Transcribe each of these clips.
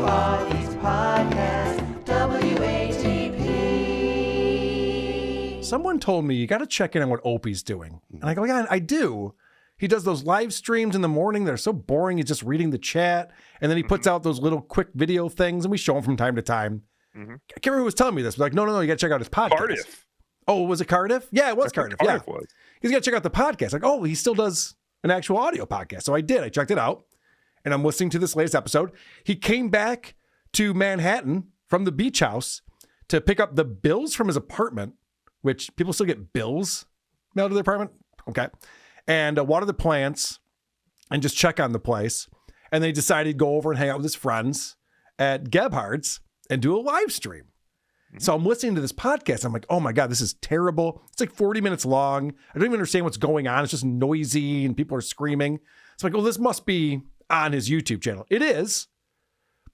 Trailblazers the Podcast. WATP. Someone told me you got to check in on what Opie's doing. And I go, yeah, I do. He does those live streams in the morning. They're so boring. He's just reading the chat. And then he puts out those little quick video things, and we show them from time to time. I can't remember who was telling me this, but like, no, you got to check out his podcast. Cardiff. Oh, was it Cardiff? Yeah, it was Cardiff. Cardiff was. He's got to check out the podcast. Like, oh, he still does an actual audio podcast. So I did. I checked it out, and I'm listening to this latest episode. He came back to Manhattan from the beach house to pick up the bills from his apartment, which people still get bills mailed to their apartment. Okay. And water the plants and just check on the place. And then he decided to go over and hang out with his friends at Gebhard's and do a live stream. So I'm listening to this podcast. I'm like, oh my God, this is terrible. It's like 40 minutes long. I don't even understand what's going on. It's just noisy and people are screaming. It's like, well, this must be on his YouTube channel. It is,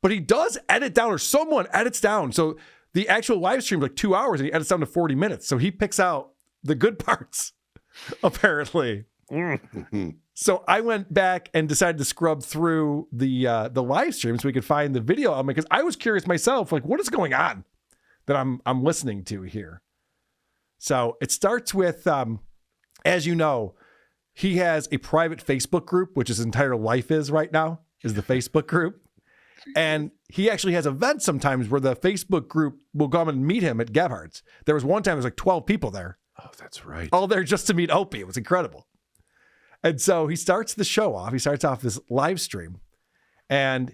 but he does edit down, or someone edits down. So the actual live stream is like 2 hours and he edits down to 40 minutes. So he picks out the good parts, apparently. So I went back and decided to scrub through the live stream so we could find the video element, because I was curious myself, like, what is going on that I'm listening to here? So it starts with, as you know, he has a private Facebook group, which his entire life is right now, is the Facebook group. And he actually has events sometimes where the Facebook group will come and meet him at Gebhard's. There was one time there was like 12 people there. Oh, that's right. All there just to meet Opie. It was incredible. And so he starts the show off. He starts off this live stream, and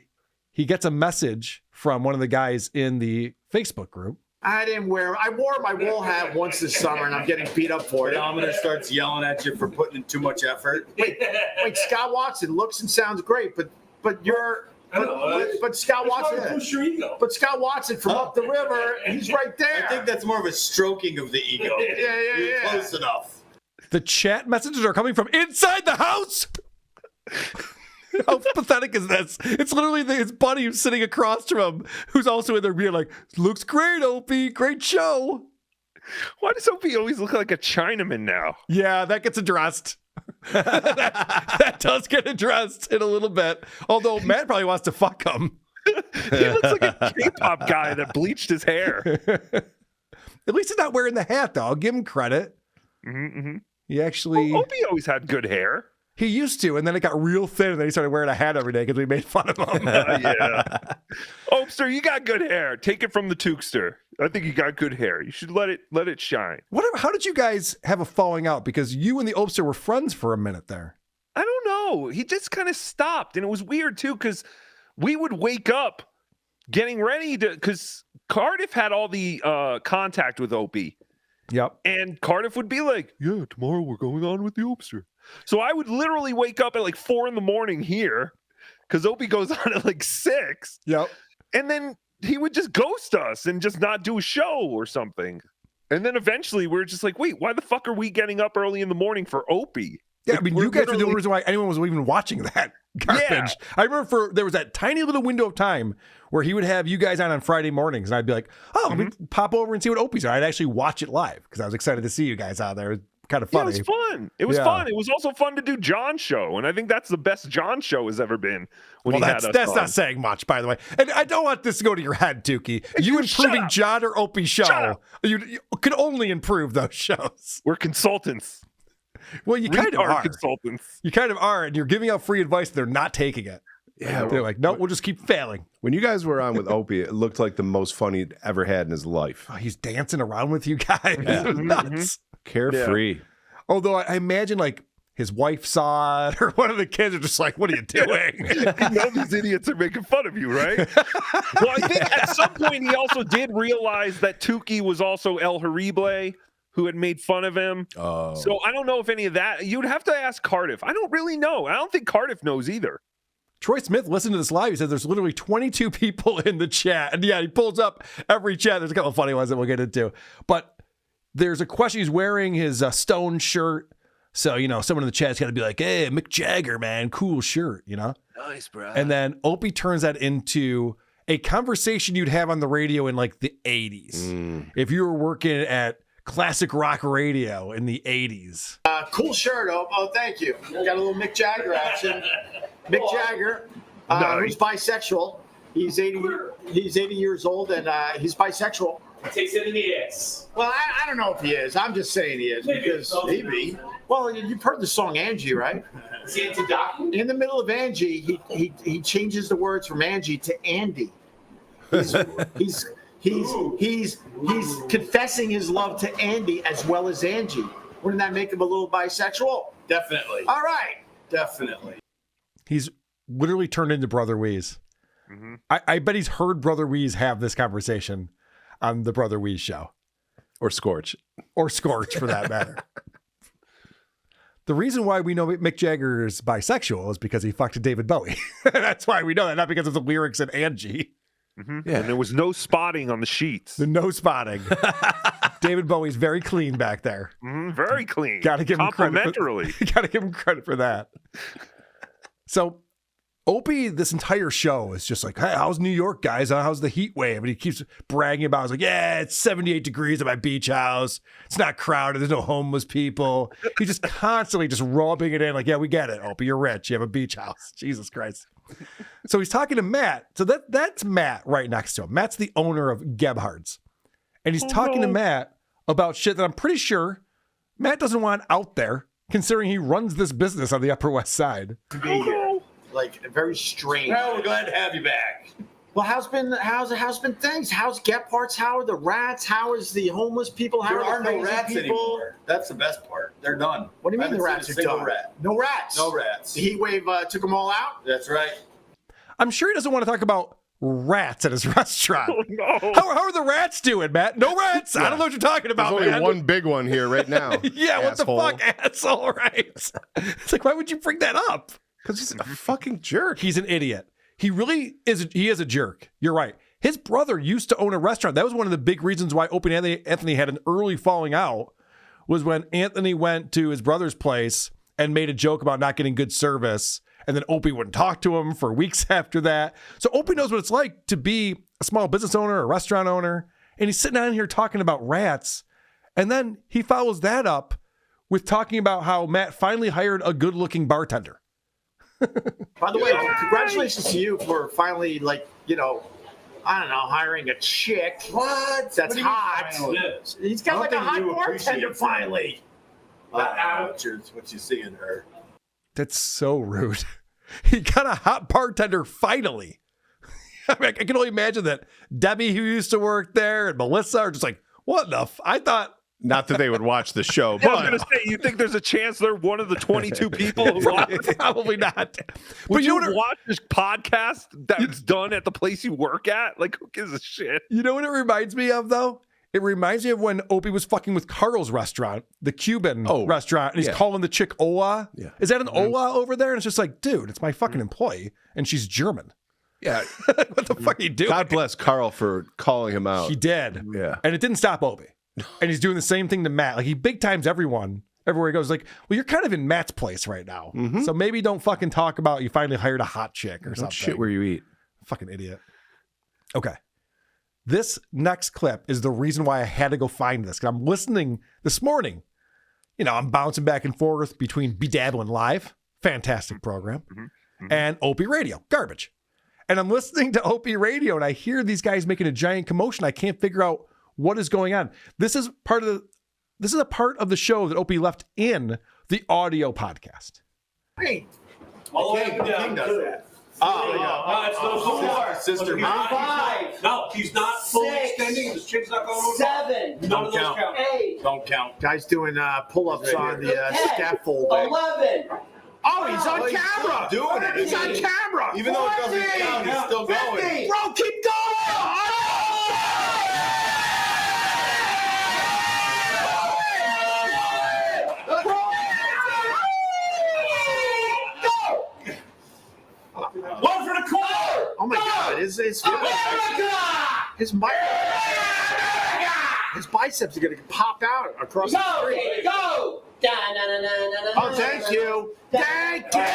he gets a message from one of the guys in the Facebook group. I wore my wool hat once this summer, and I'm getting beat up for it. Dominic starts yelling at you for putting in too much effort. Wait, Scott Watson looks and sounds great, but Scott Watson. But Scott Watson from up the river, he's right there. I think that's more of a stroking of the ego. Yeah. Close enough. The chat messages are coming from inside the house. How pathetic is this? It's literally his buddy who's sitting across from him, who's also in there being like, looks great, Opie. Great show. Why does Opie always look like a Chinaman now? Yeah, that gets addressed. that does get addressed in a little bit. Although Matt probably wants to fuck him. He looks like a K-pop guy that bleached his hair. At least he's not wearing the hat, though. I'll give him credit. He actually... Well, Opie always had good hair. He used to, and then it got real thin, and then he started wearing a hat every day because we made fun of him. Yeah. Opester, you got good hair. Take it from the Tookster. I think you got good hair. You should let it shine. How did you guys have a falling out? Because you and the Opester were friends for a minute there. I don't know. He just kind of stopped, and it was weird, too, because we would wake up getting ready to... Because Cardiff had all the contact with Opie. Yep. And Cardiff would be like, yeah, tomorrow we're going on with the Opester. So I would literally wake up at like 4 a.m. here because Opie goes on at like 6. Yep. And then he would just ghost us and just not do a show or something. And then eventually we're just like, wait, why the fuck are we getting up early in the morning for Opie? Yeah, I mean, you guys are the only reason why anyone was even watching that garbage. Yeah. I remember there was that tiny little window of time where he would have you guys on Friday mornings, and I'd be like, oh, let me pop over and see what Opie's are. I'd actually watch it live because I was excited to see you guys out there. It was kind of funny. Yeah, it was fun. It was fun. It was also fun to do John's show, and I think that's the best John show has ever been. That's not saying much, by the way. And I don't want this to go to your head, Tookie. You improving John or Opie's show, you could only improve those shows. We're consultants. Well, you kind of are. Consultants. You kind of are, and you're giving out free advice. They're not taking it. Yeah, they're like, no, we'll just keep failing. When you guys were on with Opie, it looked like the most fun he'd ever had in his life. Oh, he's dancing around with you guys. Yeah. It was nuts. Carefree. Yeah. Although I imagine like his wife saw it, or one of the kids are just like, what are you doing? You know these idiots are making fun of you, right? Well, I think at some point he also did realize that Tookie was also El Horrible, who had made fun of him. Oh. So I don't know if any of that, you'd have to ask Cardiff. I don't really know. I don't think Cardiff knows either. Troy Smith listened to this live. He said there's literally 22 people in the chat. And yeah, he pulls up every chat. There's a couple of funny ones that we'll get into. But there's a question. He's wearing his Stone shirt. So, someone in the chat's got to be like, hey, Mick Jagger, man, cool shirt, Nice, bro. And then Opie turns that into a conversation you'd have on the radio in like the 80s. If you were working at classic rock radio in the 80s. Cool shirt, oh, thank you. Got a little Mick Jagger action. Mick Jagger, who's bisexual. He's 80. He's 80 years old, and he's bisexual. Takes it in the ass. Well, I don't know if he is. I'm just saying he is because Maybe. Well, you've heard the song Angie, right? Is he into docking? In the middle of Angie, he changes the words from Angie to Andy. He's confessing his love to Andy as well as Angie. Wouldn't that make him a little bisexual? Definitely. All right. Definitely. He's literally turned into Brother Weeze. Mm-hmm. I bet he's heard Brother Weeze have this conversation on the Brother Weeze show. Or Scorch. Or Scorch, for that matter. The reason why we know Mick Jagger is bisexual is because he fucked David Bowie. That's why we know that, not because of the lyrics in Angie. Mm-hmm. Yeah. And there was no spotting on the sheets. The no spotting. David Bowie's very clean back there. Very clean. Got to give him credit. Got to give him credit for that. So Opie, this entire show is just like, hey, how's New York, guys? How's the heat wave? And he keeps bragging about it. He's like, yeah, it's 78 degrees at my beach house. It's not crowded. There's no homeless people. He's just constantly just rubbing it in like, yeah, we get it, Opie. You're rich. You have a beach house. Jesus Christ. So he's talking to Matt. So that's Matt right next to him. Matt's the owner of Gebhard's. And he's talking to Matt about shit that I'm pretty sure Matt doesn't want out there, considering he runs this business on the Upper West Side. To be here. Like very strange. Well, we're glad to have you back. Well, how's been things? How's Gephardt's? How are the rats? How is the homeless people? How There are are the no crazy rats people? anymore. That's the best part. They're done. What do you I mean the haven't rats seen are a single done? rat. No rats. No rats. The heat wave took them all out. That's right. I'm sure he doesn't want to talk about rats at his restaurant. Oh, no. How are the rats doing, Matt? No rats. I don't know what you're talking about, There's only man. one big one here right now. Yeah, asshole. what the fuck, asshole, right? It's like, why would you bring that up? Because he's a fucking jerk. He's an idiot. He really is. He is a jerk. You're right. His brother used to own a restaurant. That was one of the big reasons why Opie and Anthony had an early falling out, was when Anthony went to his brother's place and made a joke about not getting good service. And then Opie wouldn't talk to him for weeks after that. So Opie knows what it's like to be a small business owner, a restaurant owner. And he's sitting down here talking about rats. And then he follows that up with talking about how Matt finally hired a good-looking bartender. By the way, congratulations to you for finally, hiring a chick. What? That's What do you mean hot. finally? He's I got don't like a think hot you bartender appreciate finally. What you see in her. That's so rude. He got a hot bartender finally. I mean, I can only imagine that Debbie, who used to work there, and Melissa are just like, what the I thought. Not that they would watch the show, Yeah, I was but going to say, you think there's a chance they're one of the 22 people who watch? Probably not. Would you know what watch this podcast that's done at the place you work at? Like, who gives a shit? You know what it reminds me of, though? It reminds me of when Opie was fucking with Carl's restaurant, the Cuban restaurant, and he's calling the chick Ola. Yeah. Is that an Ola over there? And it's just like, dude, it's my fucking employee, and she's German. yeah. What the fuck are you doing? God bless Carl for calling him out. He did. Yeah. And it didn't stop Opie. And he's doing the same thing to Matt. Like, he big times everyone everywhere he goes. Like, well, you're kind of in Matt's place right now. So maybe don't fucking talk about you finally hired a hot chick or something. Shit where you eat. Fucking idiot. Okay. This next clip is the reason why I had to go find this. Because I'm listening this morning. You know, I'm bouncing back and forth between Bedabbling Live, fantastic program, and Opie Radio, garbage. And I'm listening to Opie Radio, and I hear these guys making a giant commotion. I can't figure out what is going on. This is a part of the show that Opie left in the audio podcast. Hey, All the way King up and down. does that. No, it's no more. Sister He's not- Five. No, he's not fully Six. extending. His chin's not going over. 7, None of those Don't count. 8, Don't count. guy's doing pull-ups Right on here. the 10, scaffolding. 11. Oh, he's on Oh, he's camera. still doing it. He's on camera. Even though it doesn't 40, count, he's still going. 50. Bro, keep going. One for the corner. Oh my God, his biceps are gonna pop out across the Go, street. baby, go. Da-na-na-na-na-na-na. Oh, thank you. Thank you.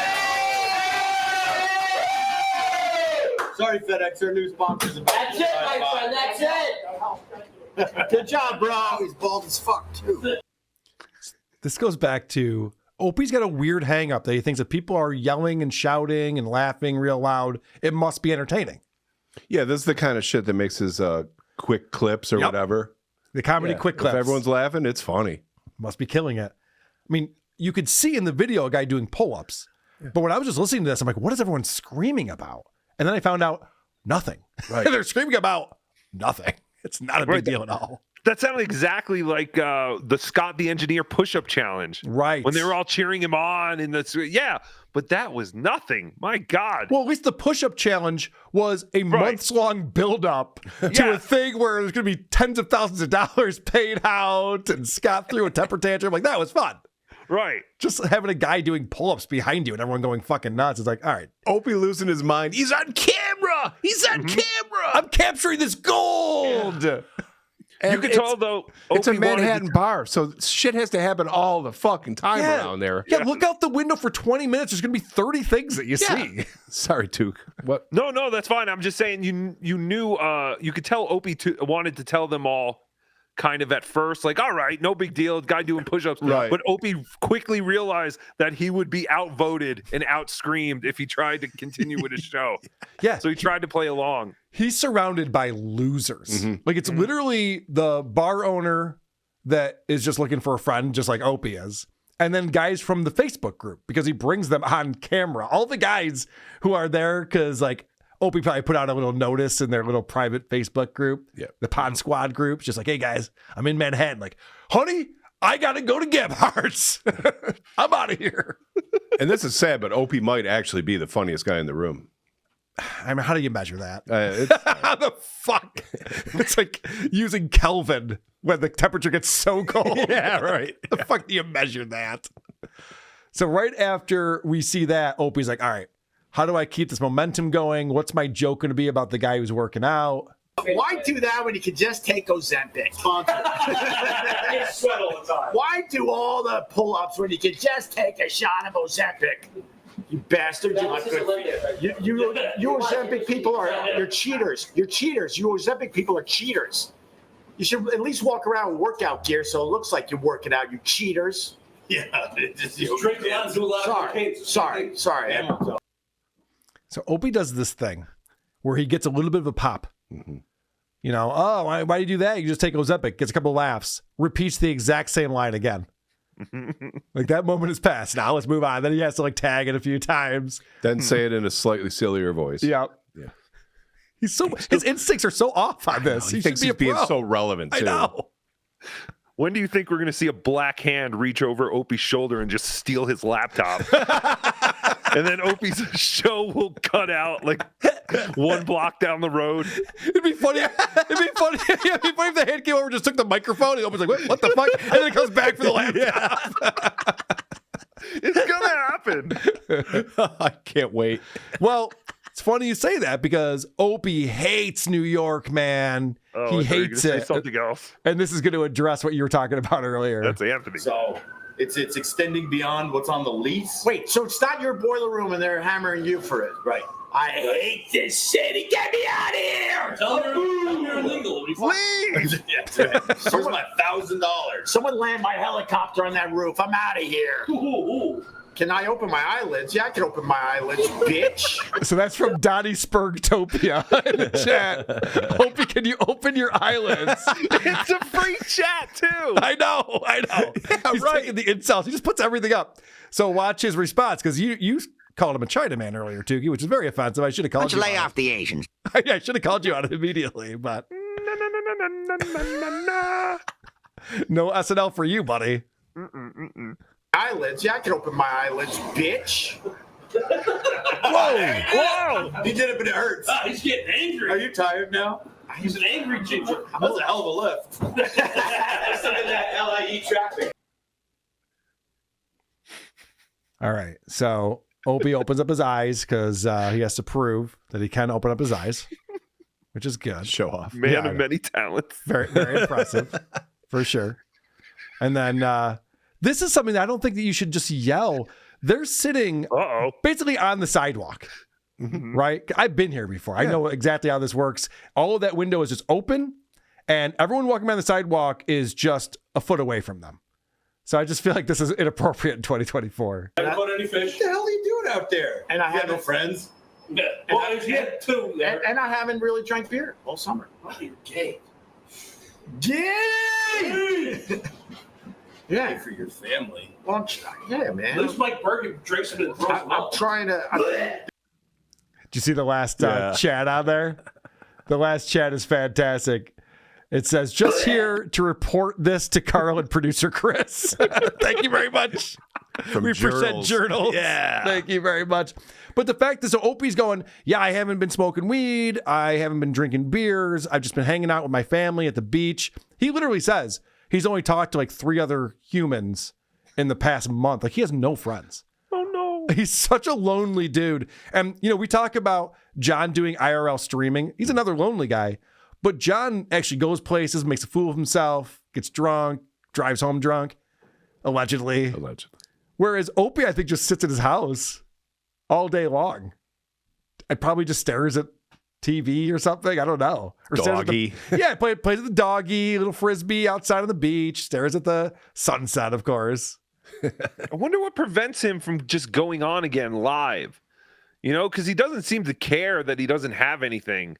Sorry, FedEx. Our new sponsors. That's it, my friend. That's it. Good job, bro. He's bald as fuck too. This goes back to Opie's got a weird hang up that he thinks if people are yelling and shouting and laughing real loud, it must be entertaining. Yeah, this is the kind of shit that makes his quick clips or Yep. whatever. The comedy Yeah, quick clips. If everyone's laughing, it's funny. Must be killing it. I mean, you could see in the video a guy doing pull-ups. But when I was just listening to this, I'm like, what is everyone screaming about? And then I found out nothing. Right. They're screaming about nothing. It's not a big deal at all. That sounded exactly like the Scott the Engineer push-up challenge. Right. When they were all cheering him on. But that was nothing. My God. Well, at least the push-up challenge was a months-long build-up to Yeah. a thing where there's going to be tens of thousands of dollars paid out, and Scott threw a temper tantrum. Like, that was fun. Right. Just having a guy doing pull-ups behind you and everyone going fucking nuts is like, all right, Opie losing his mind. He's on camera. He's on camera. I'm capturing this gold. You And could it's- tell, though, It's a Opie wanted to- Manhattan bar, so shit has to happen all the fucking time around there. Yeah, look out the window for 20 minutes. There's going to be 30 things that you see. Sorry, Took. What? No, that's fine. I'm just saying you knew you could tell Opie wanted to tell them all kind of at first, like, all right, no big deal, guy doing push-ups. Right. But Opie quickly realized that he would be outvoted and outscreamed if he tried to continue with his show. Yeah. So he tried to play along. He's surrounded by losers. Like, it's literally the bar owner that is just looking for a friend, just like Opie is. And then guys from the Facebook group, because he brings them on camera. All the guys who are there, because, like, Opie probably put out a little notice in their little private Facebook group, the Pod Squad group, just like, hey guys, I'm in Manhattan. Like, honey, I got to go to Gebhard's. I'm out of here. And this is sad, but Opie might actually be the funniest guy in the room. I mean, how do you measure that? It's, How the fuck? It's like using Kelvin when the temperature gets so cold. yeah, right. The fuck do you measure that? So right after we see that, Opie's like, all right, how do I keep this momentum going? What's my joke going to be about the guy who's working out? Why do that when you could just take Ozempic? I sweat all the time. Why do all the pull-ups when you could just take a shot of Ozempic? You bastard! You Ozempic people you're cheaters. You're cheaters. You Ozempic people are cheaters. You should at least walk around with workout gear so it looks like you're working out. You cheaters. Yeah, just Drink a lot and do a lot of cocaine. Sorry. So Opie does this thing where he gets a little bit of a pop. You know, oh, why do you do that? You just take Ozempic, gets a couple of laughs, repeats the exact same line again. Like, that moment is past. Now let's move on. Then he has to, like, tag it a few times. Then say it in a slightly sillier voice. Yeah. His instincts are so off on this. He thinks should he's be a being pro. so relevant, too. I know. When do you think we're going to see a black hand reach over Opie's shoulder and just steal his laptop? And then Opie's show will cut out like one block down the road. It'd be funny. It'd be funny if the hand came over and just took the microphone. And Opie's like, what the fuck? And then it comes back for the laptop. It's going to happen. I can't wait. Well, it's funny you say that because Opie hates New York, man. Oh, He I thought you were gonna hates say it. something else. And this is going to address what you were talking about earlier. That's Anthony. So it's extending beyond what's on the lease. Wait, so it's not your boiler room and they're hammering you for it? Right. I hate this city. Get me out of here! Tell them you're illegal. It'll be fine. Where's my $1,000? Someone land my helicopter on that roof. I'm out of here. Ooh. Can I open my eyelids? Yeah, I can open my eyelids, bitch. So that's from Donnie Spurgtopia in the chat. Opie, can you open your eyelids? It's a free chat, too. I know. Yeah, He's taking the insults. He just puts everything up. So watch his response, because you called him a Chinaman earlier, Tookie, which is very offensive. I should have called you lay on off the Asians. it. I should have called you on it immediately, but no SNL for you, buddy. Eyelids? Yeah, I can open my eyelids, bitch. Whoa! He did it, but it hurts. He's getting angry. Are you tired now? He's an angry ginger. That's a hell of a lift. Stuck in that LIE traffic. All right. So Opie opens up his eyes because he has to prove that he can open up his eyes, which is good. Show off. Man Yeah, I of know. many talents. Very, very impressive, for sure. And then this is something that I don't think that you should just yell. They're sitting Uh-oh. basically on the sidewalk, right? I've been here before. I know exactly how this works. All of that window is just open, and everyone walking down the sidewalk is just a foot away from them. So I just feel like this is inappropriate in 2024. Haven't caught any fish. What the hell are you doing out there? And I You got no haven't- friends. Yeah. Well, he had 2 there. And I haven't really drank beer all summer. Oh, you're gay. Gay! Yeah. Gay for your family. Well, yeah, man. At least Mike Bergen drinks them and throws them I'm out. trying to. Did you see the last chat on there? The last chat is fantastic. It says, just here to report this to Carl and producer Chris. Thank you very much. We present journals. Yeah. Thank you very much. But the fact is, so Opie's going, yeah, I haven't been smoking weed. I haven't been drinking beers. I've just been hanging out with my family at the beach. He literally says he's only talked to like 3 other humans in the past month. Like he has no friends. Oh no. He's such a lonely dude. And, you know, we talk about John doing IRL streaming. He's another lonely guy. But John actually goes places, makes a fool of himself, gets drunk, drives home drunk, allegedly. Whereas Opie, I think, just sits at his house all day long. And probably just stares at TV or something. I don't know. Or Doggy. Plays with the doggy, little frisbee outside on the beach, stares at the sunset, of course. I wonder what prevents him from just going on again live. You know, because he doesn't seem to care that he doesn't have anything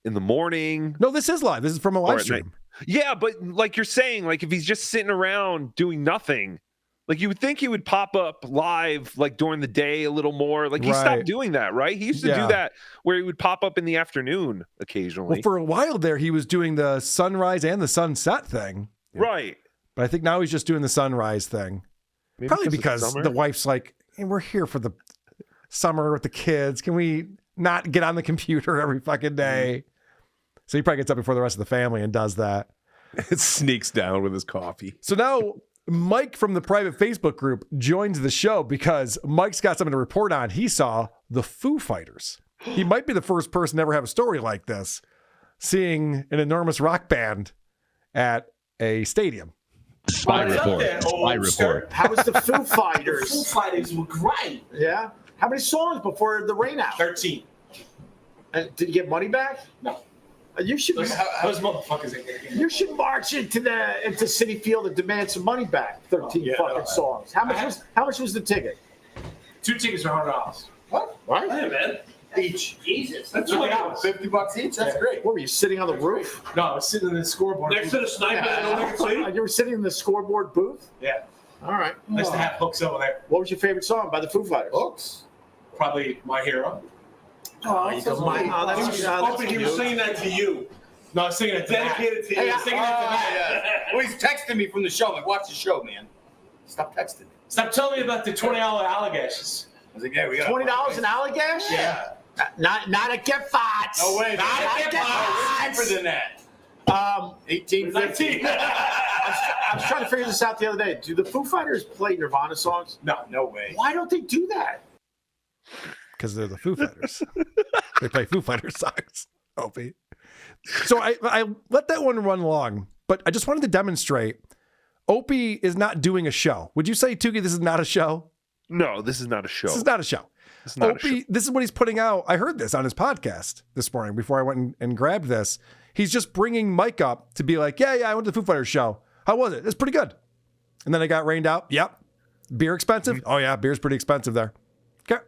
in the morning. No, this is live. This is from a live stream. Yeah, but like you're saying, like if he's just sitting around doing nothing, like you would think he would pop up live like during the day a little more. Like he stopped doing that, right? He used to do that where he would pop up in the afternoon occasionally. Well, for a while there, he was doing the sunrise and the sunset thing. Right. But I think now he's just doing the sunrise thing. Maybe Probably because the wife's like, hey, we're here for the summer with the kids. Can we not get on the computer every fucking day? So he probably gets up before the rest of the family and does that. It sneaks down with his coffee. So now Mike from the private Facebook group joins the show because Mike's got something to report on. He saw the Foo Fighters. He might be the first person to ever have a story like this, seeing an enormous rock band at a stadium. Spy report. How was the Foo The Fighters? Foo Fighters were great. Yeah. How many songs before the rain out? 13. And did you get money back? No. You should. How's motherfuckers in here? You should march into Citi Field and demand some money back. 13 fucking songs. How much was the ticket? 2 tickets are $100. What? Hey, man. Each. Jesus. That's That's really $50 each. That's great. What were you sitting on the roof? No, I was sitting in the scoreboard. Next to the sniper that no one can see? You were sitting in the scoreboard booth? Yeah. All right. Nice to have hooks over there. What was your favorite song by the Foo Fighters? Hooks. Probably My Hero. That's Opie, he was singing that to you. No, I was singing it to Matt. Dedicated to you. Hey, singing it to Matt. Well, he's texting me from the show. I'm like, watch the show, man. Stop texting me. Stop telling me about the $20 allegations. I was like, yeah, we got $20 an Allagash? Yeah. Not a Gebhard. No way. Not a Gebhard. Cheaper than that. 19. I was trying to figure this out the other day. Do the Foo Fighters play Nirvana songs? No way. Why don't they do that? Because they're the Foo Fighters. They play Foo Fighters songs, Opie. So I let that one run long, but I just wanted to demonstrate Opie is not doing a show. Would you say, Tookie, this is not a show? No, this is not a show. This is not a show. It's not Opie, a show. this is what he's putting out. I heard this on his podcast this morning before I went and grabbed this. He's just bringing Mike up to be like, yeah, I went to the Foo Fighters show. How was it? It's pretty good. And then I got rained out. Yep. Beer expensive? Oh, yeah, beer's pretty expensive there. Okay.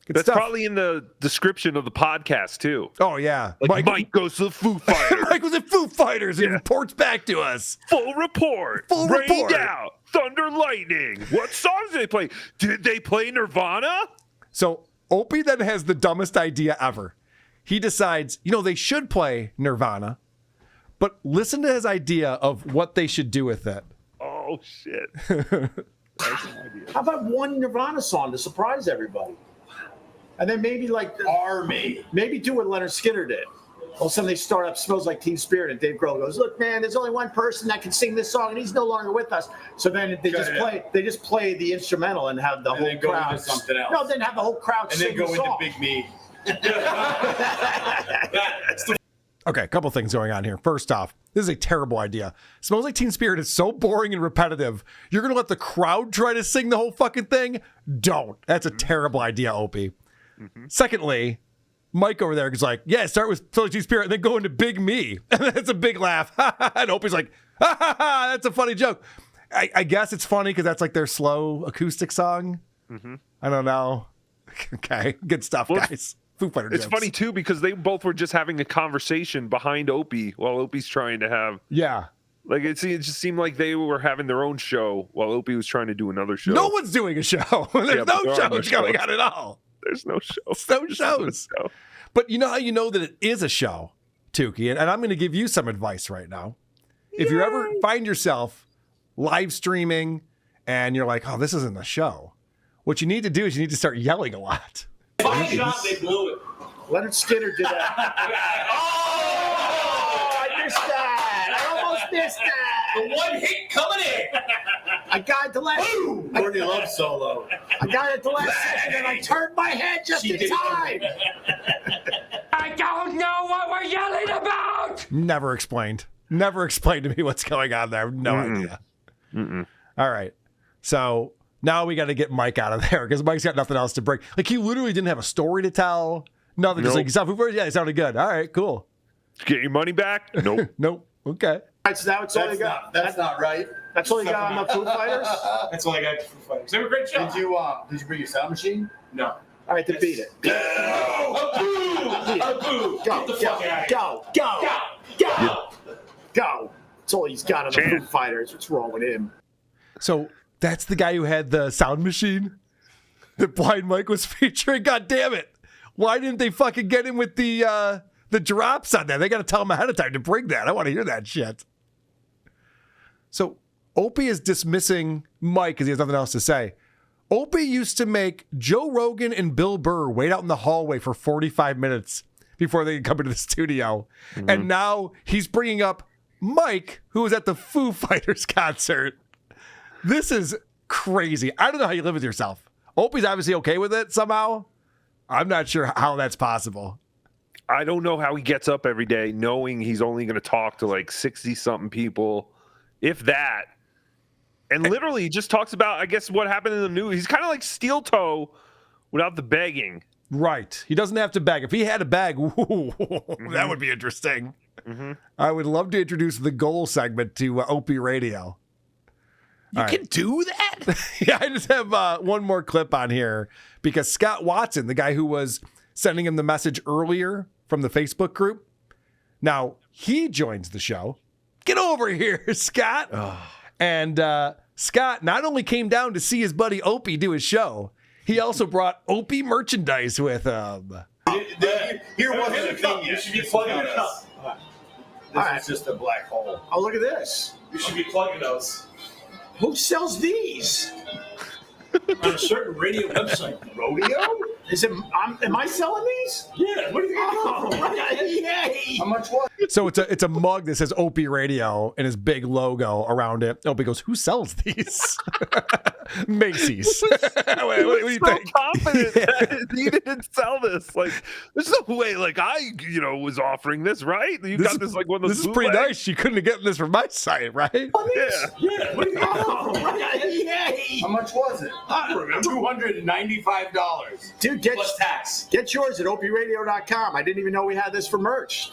Good That's stuff. probably in the description of the podcast, too. Oh, yeah. Like Mike goes to the Foo Fighters. Mike was at Foo Fighters and reports back to us. Full report. Full Rained report. out. Thunder, lightning. What songs did they play? Did they play Nirvana? So Opie then has the dumbest idea ever. He decides, they should play Nirvana, but listen to his idea of what they should do with it. Oh, shit. How about one Nirvana song to surprise everybody? And then maybe like Army. Maybe do what Leonard Skinner did. All of a sudden they start up Smells Like Teen Spirit and Dave Grohl goes, look, man, there's only one person that can sing this song and he's no longer with us. So then they just play the instrumental and have the And whole then go crowd. into something else. No, then have the whole crowd And sing then go the into song. Big Me. Okay, a couple things going on here. First off, this is a terrible idea. Smells Like Teen Spirit is so boring and repetitive. You're going to let the crowd try to sing the whole fucking thing? Don't. That's a terrible idea, Opie. Secondly, Mike over there is like, yeah, start with Smells Like Teen Spirit and then go into Big Me. And that's a big laugh. And Opie's like, ha ha ha, that's a funny joke. I guess it's funny because that's like their slow acoustic song. I don't know. Okay, good stuff, Well, guys. Foo Fighter It's jokes. funny too because they both were just having a conversation behind Opie while Opie's trying to have Yeah. like it just seemed like they were having their own show while Opie was trying to do another show. No one's doing a show. There's Yeah, but no there are no shows going shows. on at all. There's no show. There's no shows. No. But you know how you know that it is a show, Tookie? And I'm going to give you some advice right now. If you ever find yourself live streaming and you're like, oh, this isn't a show, what you need to do is you need to start yelling a lot. Fine shot, they blew it. Leonard Skinner did that. Oh, I missed that. I almost missed The that. one hit coming in. I got it the last. Courtney Love solo. I got it the last second, and I turned my head just in time. I don't know what we're yelling about. Never explained. Never explained to me what's going on there. I have no idea. All right. So now we got to get Mike out of there because Mike's got nothing else to bring. Like, he literally didn't have a story to tell. Nothing. Just Nope. like, you sound Foo Fighters? Yeah, it sounded good. All right, cool. Get your money back? Nope. Nope. Okay. All right, so that's all you got. That's not right. That's all you got on the Foo Fighters. All That's all I got for Foo Fighters. They were a great show. Did you bring your sound machine? No. right, then beat it. Go! Go, Get the fuck out of here. go. That's all he's got on the Foo Fighters. What's wrong with him? So that's the guy who had the sound machine that Blind Mike was featuring. God damn it. Why didn't they fucking get him with the drops on that? They got to tell him ahead of time to bring that. I want to hear that shit. So Opie is dismissing Mike because he has nothing else to say. Opie used to make Joe Rogan and Bill Burr wait out in the hallway for 45 minutes before they could come into the studio. Mm-hmm. And now he's bringing up Mike, who was at the Foo Fighters concert. This is crazy. I don't know how you live with yourself. Opie's obviously okay with it somehow. I'm not sure how that's possible. I don't know how he gets up every day knowing he's only going to talk to like 60-something people, if that. And literally he just talks about, I guess, what happened in the news. He's kind of like Steel Toe without the begging. Right. He doesn't have to beg. If he had a bag, that would be interesting. Mm-hmm. I would love to introduce the goal segment to Opie Radio. You can do that? Yeah, I just have one more clip on here because Scott Watson, the guy who was sending him the message earlier from the Facebook group, now he joins the show. Get over here, Scott. Oh. And Scott not only came down to see his buddy Opie do his show, he also brought Opie merchandise with him. Here wasn't a thing yet. You should be plugging it up. This is just a black hole. Oh, look at this. You should be plugging those. Who sells these? On a certain radio website. Rodeo? Is it? Am I selling these? Yeah, what do you Oh, yay! How much was it? So it's a mug that says Opie Radio and his big logo around it. Opie goes, "Who sells these?" Macy's. what do you think? Confident that he didn't sell this. Like, there's no way. Like, I was offering this, right? You got this like one of those. This is pretty nice. You couldn't have gotten this from my site, right? Yeah. Yeah, what do you Yay! How much was it? I don't remember. $295. Dude, Plus tax. get yours at opieradio.com. I didn't even know we had this for merch.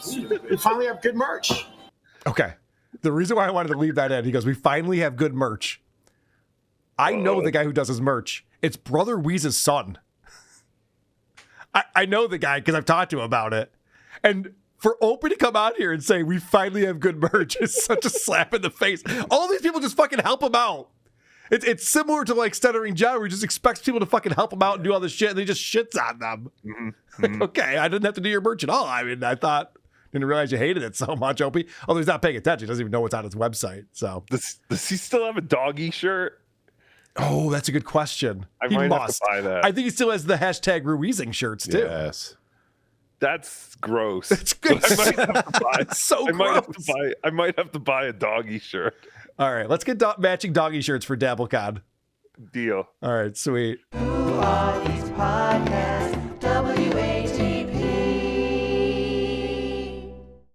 We finally have good merch. Okay. The reason why I wanted to leave that in, he goes, "We finally have good merch." I know the guy who does his merch. It's Brother Weeze's son. I know the guy because I've talked to him about it. And for Opie to come out here and say, "We finally have good merch," is such a slap in the face. All these people just fucking help him out. It's similar to like Stuttering John, where he just expects people to fucking help him out and do all this shit, and he just shits on them. Mm-hmm. Like, okay, I didn't have to do your merch at all. I mean, didn't realize you hated it so much, Opie. Although he's not paying attention. He doesn't even know what's on his website. So Does he still have a doggy shirt? oh, that's a good question. I might have to buy that. I think he still has the hashtag Ruizing shirts too. Yes. That's gross. That's good. I might have to buy. It's so I might gross. I might have to buy a doggy shirt. All right, let's get matching doggy shirts for DabbleCon. Deal. All right, sweet. Who are these podcasts? WA